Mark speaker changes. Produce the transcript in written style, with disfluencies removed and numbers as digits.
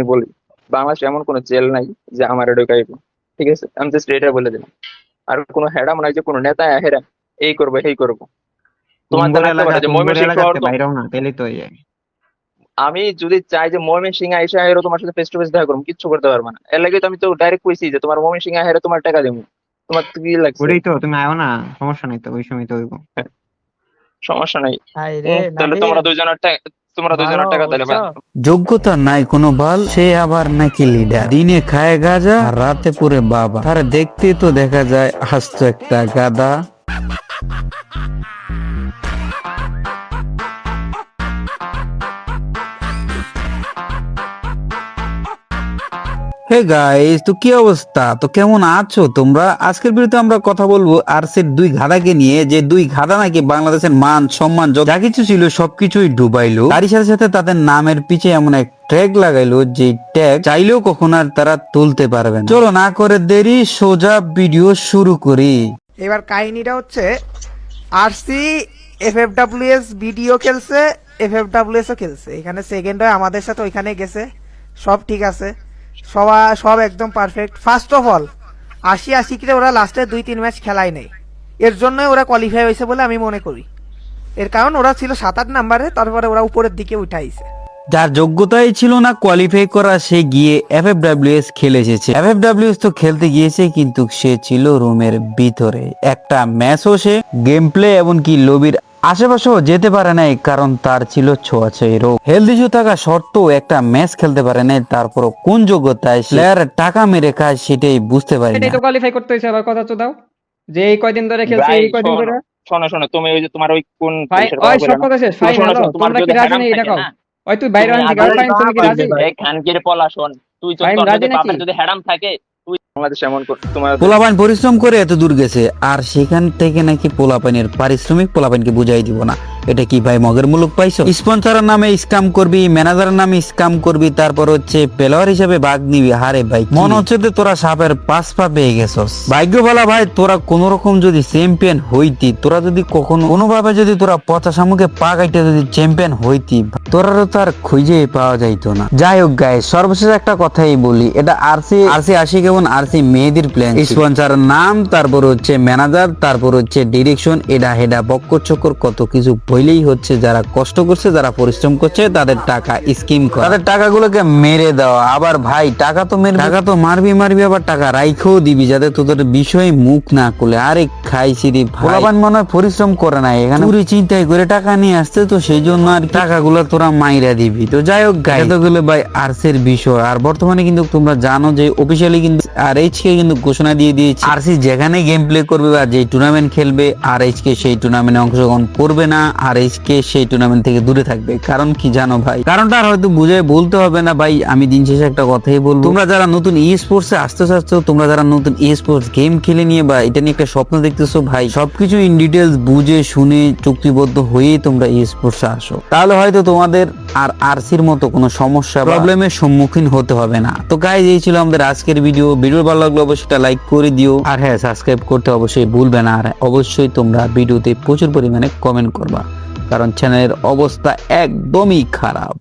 Speaker 1: আমি বলি, বাংলাদেশে এমন কোনো জেল নাই যে আমার ঢুকাইবো। ঠিক আছে, আমি জাস্ট এটা বলে দিলাম। আর কোনো হেডাম নাই যে কোনো নেতা হেরা এই করবো এই করবো। তোমার
Speaker 2: তুমগোর
Speaker 1: জানা থাকতে
Speaker 2: এলাকা
Speaker 1: পারে যে
Speaker 2: তুমগোর
Speaker 1: ময়মনসিংহ শহর
Speaker 2: এলাকাতে
Speaker 1: তো,
Speaker 2: বাইরেও না পেলেই তো যায়।
Speaker 1: আমি যদি চাই যে ময়মনসিংহ আইসা হেরো তোমার সাথে ফেস টু ফেস দেখা করবো, কিচ্ছু করতে পারবে না। এর লাগে তো আমি তো ডাইরেক্ট কইছি যে তোমার ময়মনসিংহ হেরো তোমার টাকা দেবো। তোমার তো কি লাগছে?
Speaker 2: ওটাই তো, তুমি আয়ো না, সমস্যা নেই তো, ওই সময় তো হইব।
Speaker 1: সমস্যা নাই।
Speaker 3: হাই রে
Speaker 1: তাহলে
Speaker 3: নাদিম,
Speaker 1: তোমরা
Speaker 3: ভালো
Speaker 1: দুজনের টাকা তাহলে
Speaker 3: বুঝছো?
Speaker 4: যোগ্যতা নাই কোনো বাল, সে আবার নাকি লিডার। দিনে খায় গাজা আর রাতে পুরে বাবা। আরে দেখতে তো দেখা যায় হাসত একটা গাদা। হে গাইস, তো কি অবস্থা? তো কেমন আছো তোমরা? আজকের ভিডিওতে আমরা কথা বলবো আরসির দুই গাধাকে নিয়ে, যে দুই গাধা নাকি বাংলাদেশের মান সম্মান যা কিছু ছিল সবকিছুই ডুবাইলো। তারই সাথে সাথে তাদের নামের পিছে এমন এক ট্যাগ লাগাইলো যে ট্যাগ চাইলেও কখন আর তারা তুলতে পারবে না। চলো না করে দেরি, সোজা ভিডিও শুরু করি।
Speaker 3: এবার কাহিনীটা হচ্ছে আরসি এফএফডব্লিউএস ভিডিও খেলছে, এফএফডব্লিউএস ও খেলছে। এখানে সেকেন্ড হয়ে আমাদের সাথে ওইখানে গেছে, সব ঠিক আছে, সব একদম পারফেক্ট। ফার্স্ট অফ অল ৮০ করে ওরা লাস্টে ২-৩ ম্যাচ খেলাই নেই, এর জন্যই ওরা কোয়ালিফাই হয়েছে বলে আমি মনে করি। এর কারণ ওরা ছিল ৭-৮ নাম্বারে, তারপরে ওরা উপরের দিকে উঠাইছে।
Speaker 4: যার যোগ্যতাই ছিল না কোয়ালিফাই করা, সে গিয়ে এফএফডব্লিউএস খেলে এসেছে। এফএফডব্লিউএস তো খেলতে গিয়েছে, কিন্তু সে ছিল রুমের ভিতরে। একটা ম্যাচও সে গেম প্লে এমনকি লবির আশেপাশেও যেতে পারে নাই, কারণ তার ছিল ছোঁয়াছাই রোগ। হেলথ ইস্যু থাকা সত্ত্বেও একটা ম্যাচ খেলতে পারে নাই। তারপরও কোন যোগ্যতায় প্লেয়ার টাকা মেরে খায় সেটাই বুঝতে পারি
Speaker 5: এটাই
Speaker 4: না।
Speaker 5: তো কোয়ালিফাই করতে হয়েছে। আবার কথা তো দাও যে এই কয়দিন ধরে খেলছে,
Speaker 1: ভাই
Speaker 5: এই কয়দিন ধরে।
Speaker 1: শোনো শোনো, তুমি ওই যে তোমার ওই কোন
Speaker 5: ভাই
Speaker 1: পুলিশের
Speaker 5: ওই
Speaker 1: কথা
Speaker 5: সব
Speaker 1: বলে না,
Speaker 5: কথা শেষ,
Speaker 1: তুমি
Speaker 5: ফাইন
Speaker 1: শোনো
Speaker 5: হলো।
Speaker 1: শোনো, তোমার
Speaker 5: তোমরা কি
Speaker 1: যদি
Speaker 5: রাজি
Speaker 1: হ্যারাম
Speaker 5: নেই এটা
Speaker 1: থাকে
Speaker 5: কও।
Speaker 1: না,
Speaker 5: ওই তুই বাইরে
Speaker 1: তুমি
Speaker 5: আনছি
Speaker 1: আগে
Speaker 5: গার্লফ্রেন্ড, তুমি কি রাজি?
Speaker 1: এই খানকির পলাশন, তুই তো
Speaker 5: ফাইন,
Speaker 1: তোর
Speaker 5: রাজি
Speaker 1: যদি
Speaker 5: নাকি?
Speaker 1: বাপের যদি হ্যারাম থাকে, তুই বাংলাদেশ এমন তোমার
Speaker 4: পোলাপাইন পরিশ্রম করে এত দূর গেছে, আর সেখান থেকে নাকি পোলাপাইনের পারিশ্রমিক পোলাপাইনকে বুঝাই দিব না। এটা কি ভাই মগের মুলুক পাইছো? স্পন্সরের নামে স্ক্যাম করবি, ম্যানেজারের নামে স্ক্যাম করবি, তারপর হচ্ছে প্লেয়ার হিসেবে ভাগ নিবি। হারে ভাই, মনে হচ্ছে যে তোরা সাপের ৫ পা পেয়ে গেছস। ভাগ্য বলা ভাই, তোরা কোন রকম যদি চ্যাম্পিয়ন হইতি, তোরা যদি কখনো কোনোভাবে যদি তোরা পচা শামুকে পা কাইটা যদি চ্যাম্পিয়ন হইতি, তোরা তো আর খুঁজে পাওয়া যাইতো না। যাই হোক গাইস, সর্বশেষ একটা কথাই বলি, এটা আরসি আশিক এবং আরসি মেহেদির প্ল্যান। স্পন্সর নাম, তারপর হচ্ছে ম্যানেজার, তারপর হচ্ছে ডিরেকশন, এটা হেডা বক্কর চক্কর কত কিছু বইলেই হচ্ছে যারা কষ্ট করছে, যারা পরিশ্রম করছে, তাদের টাকা স্কিম করা, তাদের টাকাগুলোকে মেরে দেওয়া। আবার ভাই টাকা তো মারবি, আবার টাকা রাইখেও দিবি যাতে তোদের বিষয়ে মুখ না খুলে। আরে খাইছি রে ভাই, মনে হয় পরিশ্রম করে না, এখানে চুরি চিন্তাই করে টাকা নিয়ে আসছে, তো সেই জন্য আর টাকাগুলো তোরা মাইরা দিবি। তো যাই হোক গাইস, এতগুলো ভাই আরসির বিষয়। আর বর্তমানে কিন্তু তোমরা জানো যে অফিসিয়ালি কিন্তু আরএইচ কে কিন্তু ঘোষণা দিয়ে দিয়েছে, আরসি যেখানে গেম প্লে করবে বা যে টুর্নামেন্ট খেলবে, আরএইচ কে সেই টুর্নামেন্টে অংশগ্রহণ করবে না, আরএইচ কে সেই টুর্নামেন্ট থেকে দূরে থাকবে। কারণ কি জানো ভাই? কারণটা আর হয়তো বুঝে বলতে হবে না ভাই, আমি দিন শেষে একটা কথাই বলবো, তোমরা যারা নতুন ই স্পোর্টসে আসতে চাচ্ছ, তোমরা যারা নতুন ই স্পোর্টস গেম খেলে নিয়ে বা এটা নিয়ে একটা স্বপ্ন দেখতেছো, ভাই সবকিছু ইন ডিটেলস বুঝে শুনে চুক্তিবদ্ধ হয়েই তোমরা ই স্পোর্টসে আসো, তাহলে হয়তো তোমাদের আর আরসির মতো কোনো সমস্যা প্রবলেমের সম্মুখীন হতে হবে না। তো গাইজ, এই ছিল আমাদের আজকের ভিডিও ভালো লাগলো অবশ্যই লাইক করে দিও, আর হ্যাঁ সাবস্ক্রাইব করতে অবশ্যই ভুলবে না। আর অবশ্যই তোমরা ভিডিওতে প্রচুর পরিমাণে কমেন্ট করবা, কারণ চ্যানেলের অবস্থা একদমই খারাপ।